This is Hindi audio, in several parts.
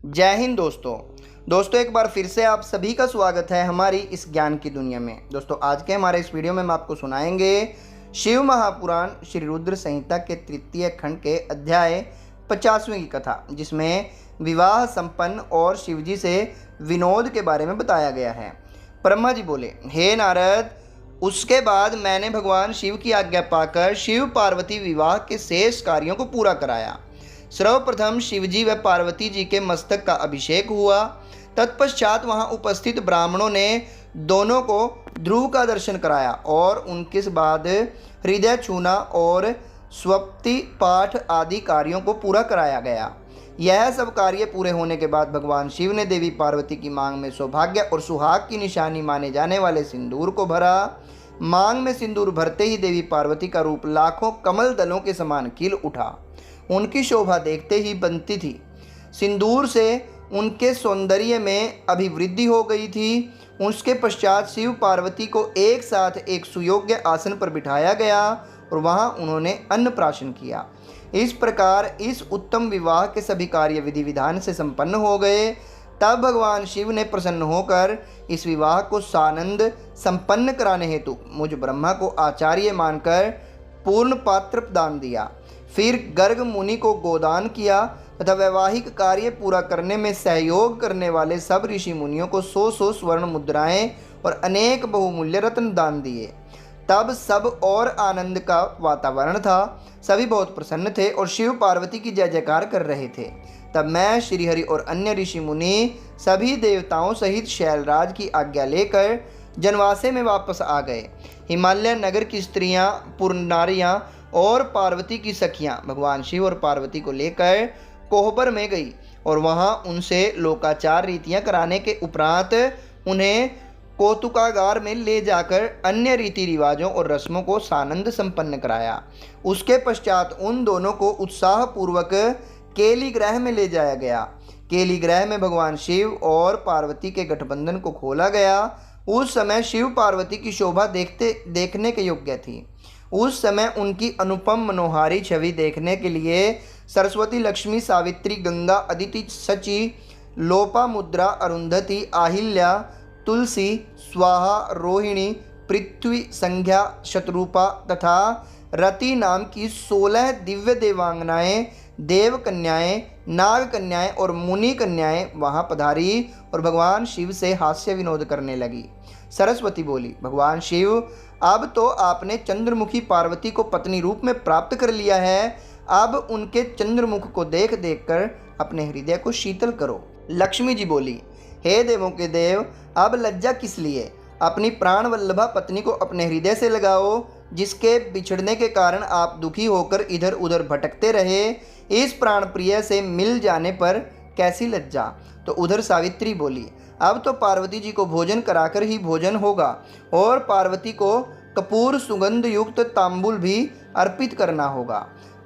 जय हिंद दोस्तों एक बार फिर से आप सभी का स्वागत है हमारी इस ज्ञान की दुनिया में। दोस्तों आज के हमारे इस वीडियो में हम आपको सुनाएंगे शिव महापुराण श्री रुद्र संहिता के तृतीय खंड के अध्याय 50वें की कथा, जिसमें विवाह संपन्न और शिवजी से विनोद के बारे में बताया गया है। ब्रह्मा जी बोले, हे नारद, उसके बाद मैंने भगवान शिव की आज्ञा पाकर शिव पार्वती विवाह के शेष कार्यों को पूरा कराया। सर्वप्रथम शिवजी व पार्वती जी के मस्तक का अभिषेक हुआ। तत्पश्चात वहां उपस्थित ब्राह्मणों ने दोनों को ध्रुव का दर्शन कराया और उनके बाद हृदय छूना और स्वप्ति पाठ आदि कार्यों को पूरा कराया गया। यह सब कार्य पूरे होने के बाद भगवान शिव ने देवी पार्वती की मांग में सौभाग्य और सुहाग की निशानी माने जाने वाले सिंदूर को भरा। मांग में सिंदूर भरते ही देवी पार्वती का रूप लाखों कमल दलों के समान खिल उठा। उनकी शोभा देखते ही बनती थी। सिंदूर से उनके सौंदर्य में अभिवृद्धि हो गई थी। उसके पश्चात शिव पार्वती को एक साथ एक सुयोग्य आसन पर बिठाया गया और वहां उन्होंने अन्नप्राशन किया। इस प्रकार इस उत्तम विवाह के सभी कार्य विधि विधान से संपन्न हो गए। तब भगवान शिव ने प्रसन्न होकर इस विवाह को सानंद संपन्न कराने हेतु मुझ ब्रह्मा को आचार्य मानकर पूर्ण पात्र दान दिया। फिर गर्ग मुनि को गोदान किया तथा वैवाहिक कार्य पूरा करने में सहयोग करने वाले सब ऋषि मुनियों को 100 स्वर्ण मुद्राएं और अनेक बहुमूल्य रत्न दान दिए। तब सब और आनंद का वातावरण था। सभी बहुत प्रसन्न थे और शिव पार्वती की जय जयकार कर रहे थे। तब मैं, श्रीहरि और अन्य ऋषि मुनि सभी देवताओं सहित शैलराज की आज्ञा लेकर जनवासे में वापस आ गए। हिमालय नगर की स्त्रियां, पुरनारियां और पार्वती की सखियां भगवान शिव और पार्वती को लेकर कोहबर में गई और वहां उनसे लोकाचार रीतियां कराने के उपरांत उन्हें कौतुकागार में ले जाकर अन्य रीति रिवाजों और रस्मों को सानंद संपन्न कराया। उसके पश्चात उन दोनों को उत्साहपूर्वक केली ग्रह में ले जाया गया। केली ग्रह में भगवान शिव और पार्वती के गठबंधन को खोला गया। उस समय शिव पार्वती की शोभा देखने के योग्य थी। उस समय उनकी अनुपम मनोहारी छवि देखने के लिए सरस्वती, लक्ष्मी, सावित्री, गंगा, अदिति, सची, लोपामुद्रा, अरुंधति, आहिल्या, तुलसी, स्वाहा, रोहिणी, पृथ्वी, संध्या, शतरूपा तथा रति नाम की 16 दिव्य देवांगनाएं, देव कन्याएं, नाग कन्याएं और मुनि कन्याएं वहां पधारी और भगवान शिव से हास्य विनोद करने लगी। सरस्वती बोली, भगवान शिव, अब तो आपने चंद्रमुखी पार्वती को पत्नी रूप में प्राप्त कर लिया है। अब उनके चंद्रमुख को देख देख कर अपने हृदय को शीतल करो। लक्ष्मी जी बोली, हे देवों के देव, अब लज्जा किस लिए? अपनी प्राण वल्लभा पत्नी को अपने हृदय से लगाओ, जिसके बिछड़ने के कारण आप दुखी होकर इधर उधर भटकते रहे। इस प्राण प्रिय से मिल जाने पर कैसी लज्जा? तो उधर सावित्री बोली, अब तो पार्वती जी को भोजन कराकर ही भोजन होगा और पार्वती को कपूर सुगंध युक्त तांबुल भी अर्पित करना होगा।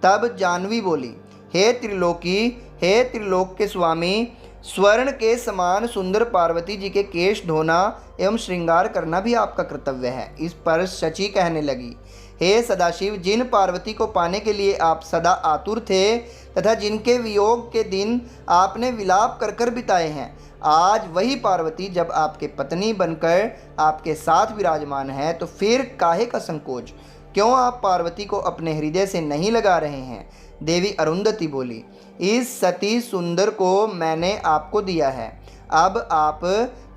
तब जानवी बोली, हे त्रिलोकी, हे त्रिलोक के स्वामी, स्वर्ण के समान सुंदर पार्वती जी के केश धोना एवं श्रृंगार करना भी आपका कर्तव्य है। इस पर शची कहने लगी, हे सदाशिव, जिन पार्वती को पाने के लिए आप सदा आतुर थे तथा जिनके वियोग के दिन आपने विलाप कर कर बिताए हैं, आज वही पार्वती जब आपके पत्नी बनकर आपके साथ विराजमान है, तो फिर काहे का संकोच? क्यों आप पार्वती को अपने हृदय से नहीं लगा रहे हैं? देवी अरुंधति बोली, इस सती सुंदर को मैंने आपको दिया है। अब आप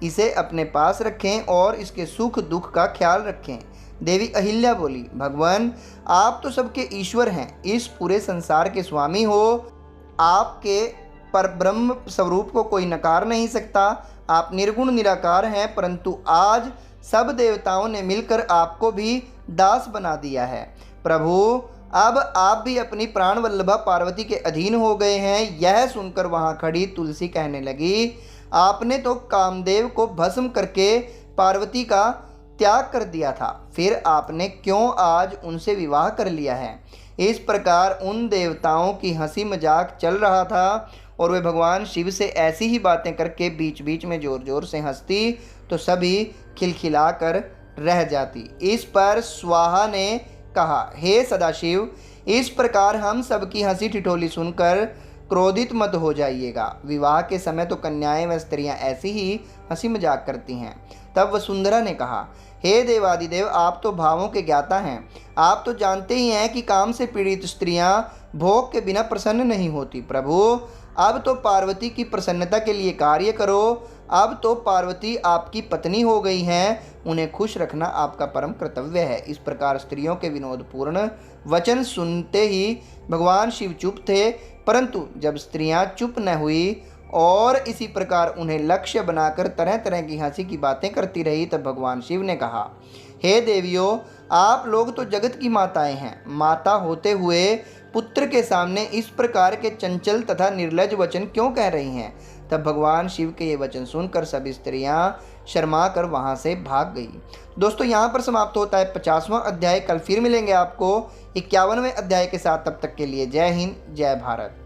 इसे अपने पास रखें और इसके सुख दुख का ख्याल रखें। देवी अहिल्या बोली, भगवान, आप तो सबके ईश्वर हैं, इस पूरे संसार के स्वामी हो। आपके परब्रह्म स्वरूप को कोई नकार नहीं सकता। आप निर्गुण निराकार हैं, परंतु आज सब देवताओं ने मिलकर आपको भी दास बना दिया है। प्रभु, अब आप भी अपनी प्राण वल्लभा पार्वती के अधीन हो गए हैं। यह सुनकर वहां खड़ी तुलसी कहने लगी, आपने तो कामदेव को भस्म करके पार्वती का त्याग कर दिया था, फिर आपने क्यों आज उनसे विवाह कर लिया है? इस प्रकार उन देवताओं की हंसी मजाक चल रहा था और वे भगवान शिव से ऐसी ही बातें करके बीच बीच में जोर जोर से हंसती तो सभी खिलखिला कर रह जाती। इस पर स्वाहा ने कहा, हे सदाशिव, इस प्रकार हम सबकी हंसी ठिठोली सुनकर क्रोधित मत हो जाइएगा। विवाह के समय तो कन्याएं व स्त्रियां ऐसी ही हंसी मजाक करती हैं। तब वसुंधरा ने कहा, हे देवादिदेव, आप तो भावों के ज्ञाता हैं। आप तो जानते ही हैं कि काम से पीड़ित स्त्रियां भोग के बिना प्रसन्न नहीं होती। प्रभु, अब तो पार्वती की प्रसन्नता के लिए कार्य करो। अब तो पार्वती आपकी पत्नी हो गई हैं, उन्हें खुश रखना आपका परम कर्तव्य है। इस प्रकार स्त्रियों के विनोदपूर्ण वचन सुनते ही भगवान शिव चुप थे, परंतु जब स्त्रियां चुप न हुई और इसी प्रकार उन्हें लक्ष्य बनाकर तरह तरह की हंसी की बातें करती रही, तब भगवान शिव ने कहा, हे देवियों, आप लोग तो जगत की माताएं हैं। माता होते हुए पुत्र के सामने इस प्रकार के चंचल तथा निर्लज वचन क्यों कह रही हैं? तब भगवान शिव के ये वचन सुनकर सभी स्त्रियां शर्मा कर वहां से भाग गई। दोस्तों, यहाँ पर समाप्त होता है 50वां अध्याय। कल फिर मिलेंगे आपको 51वें अध्याय के साथ। तब तक के लिए जय हिंद, जय भारत।